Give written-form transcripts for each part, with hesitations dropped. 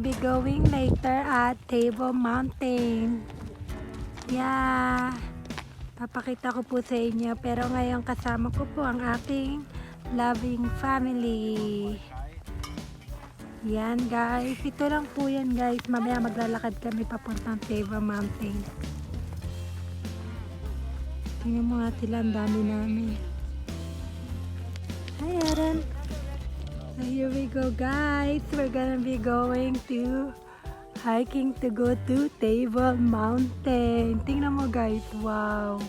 Be going later at Table Mountain. Yeah. Papakita ko po sa inyo. Pero ngayon kasama ko po ang aking loving family. Yan guys. Ito lang po yan guys. Mamaya maglalakad kami papuntang Table Mountain. Tingnan mo nga sila. Ang dami namin. Hi Aaron. So here we go guys. We're gonna be going to hiking to go to Table Mountain. Tingnan mo guys. Wow.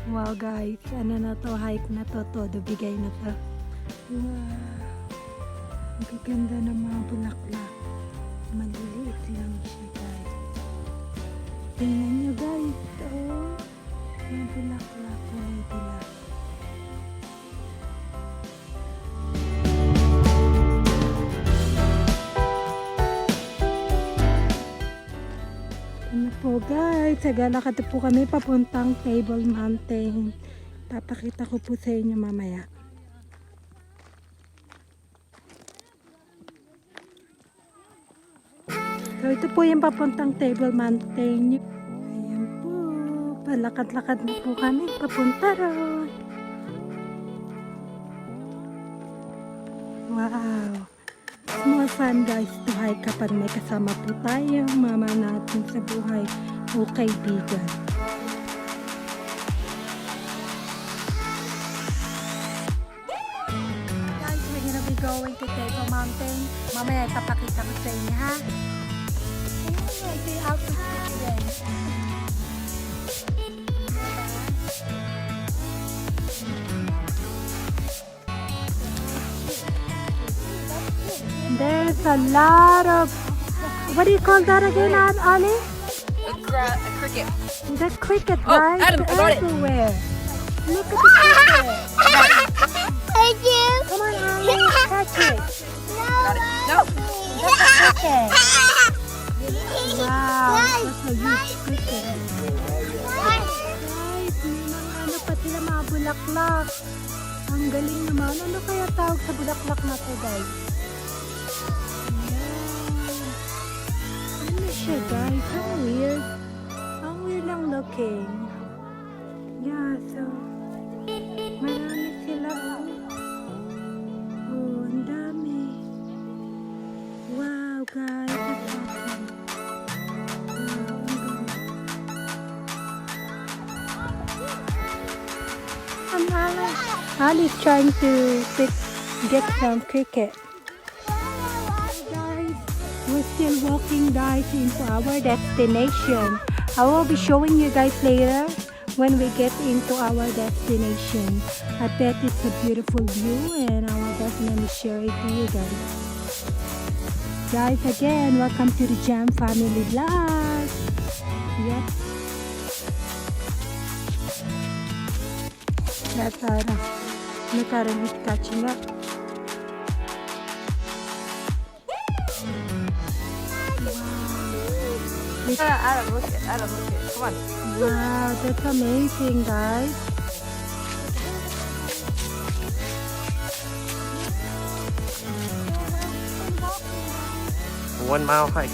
Wow guys. Ano na to? Hike na to. Todo bigay na to. Wow. Ang gaganda ng mga bulaklak. Maliliit lang siya guys. Tingnan nyo guys. Oh. Yung bulaklak. Kulay dilaw. Ano po guys, nagalakad po kami papuntang Table Mountain. Papakita ko po sa inyo mamaya. So ito po yung papuntang Table Mountain. Ayan po, palakad-lakad na po kami papunta ron. Wow! It's more fun guys to hike kapag may kasama po tayo, mama natin sa buhay o kaibigan. Guys, we're gonna be going to Table Mountain. Mamaya ipapakita ko sa inyo ha. Ito yung outfit ko today. There's a lot of, what do you call that again, Ali? A cricket. The cricket, Oh, right? Adam, I got it. Everywhere. Look at the cricket. Thank you. Come on, Ali, catch it. Got it. No. That's a cricket. Wow, that's a huge cricket. Guys, may mga ano pa sila, mga bulaklak. Ang galing naman. Ano kaya tawag sa bulaklak na to, guys? Ano siya guys? Ang weird. Ang weird lang looking. Yeah, so marami sila. Oh, ang dami. Wow guys, that's awesome. Wow, ang ganda. Ali's trying to get some cricket. We're still walking guys into our destination. I will be showing you guys later when we get into our destination. I bet it's a beautiful view and I will definitely share it to you guys. Guys, again, welcome to the Jam Family Vlog. Yep. That's Ara. Look at him, he's catching up. Adam, look it. Adam, look it. Come on. Wow, that's amazing, guys. A 1 mile hike.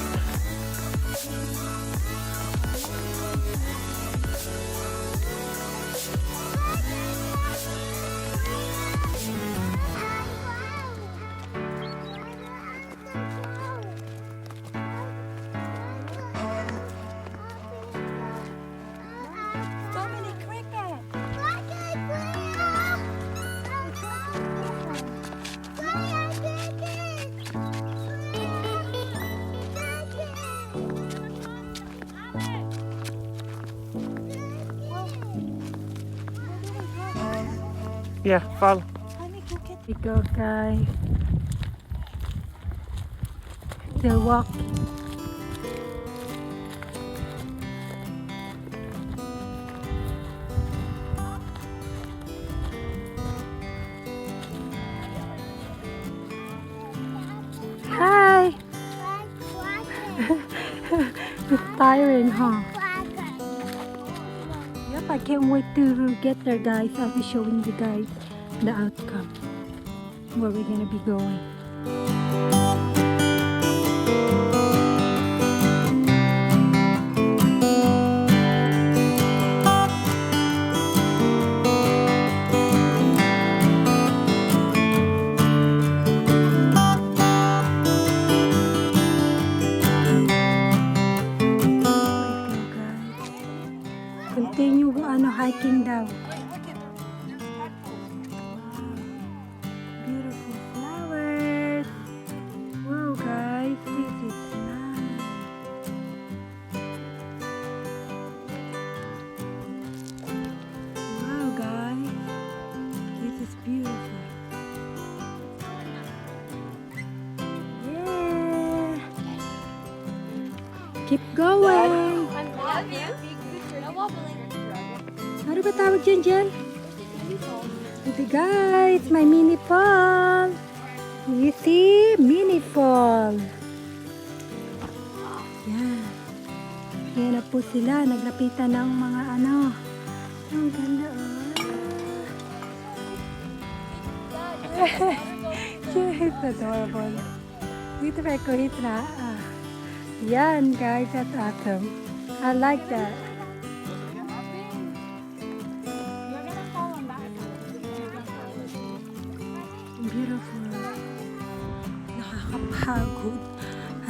So many crickets. Yeah, follow. We go, guys. Still walking. Hi. It's tiring, huh? Yep, I can't wait to get there, guys. I'll be showing you guys the outcome, where we're gonna be going. hiking daw. Beautiful flowers. Wow guys, this is nice. Wow guys, this is beautiful. Yeah. Keep going. Ano ba tawag dyan dyan? Ito guys, may mini fall. You see? Mini fall. Yan. Yan na po sila. Naglapitan ng mga ano. Ang ganda oh. It's adorable. Dito ba ko hit na? Yan guys, that's awesome. I like that. Beautiful. Nakakapagod.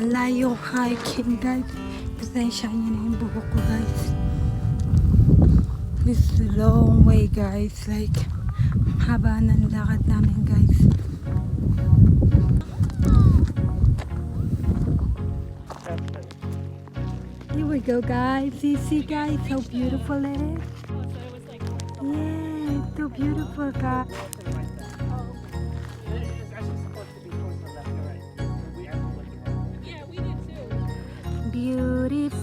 Ang layong hiking guys. Pasensya niyo na yung buhok ko guys. This is a long way guys. Like, haba ng lakad namin guys. Here we go guys. You see guys how beautiful it is? Yeah, it's so beautiful guys. Beautiful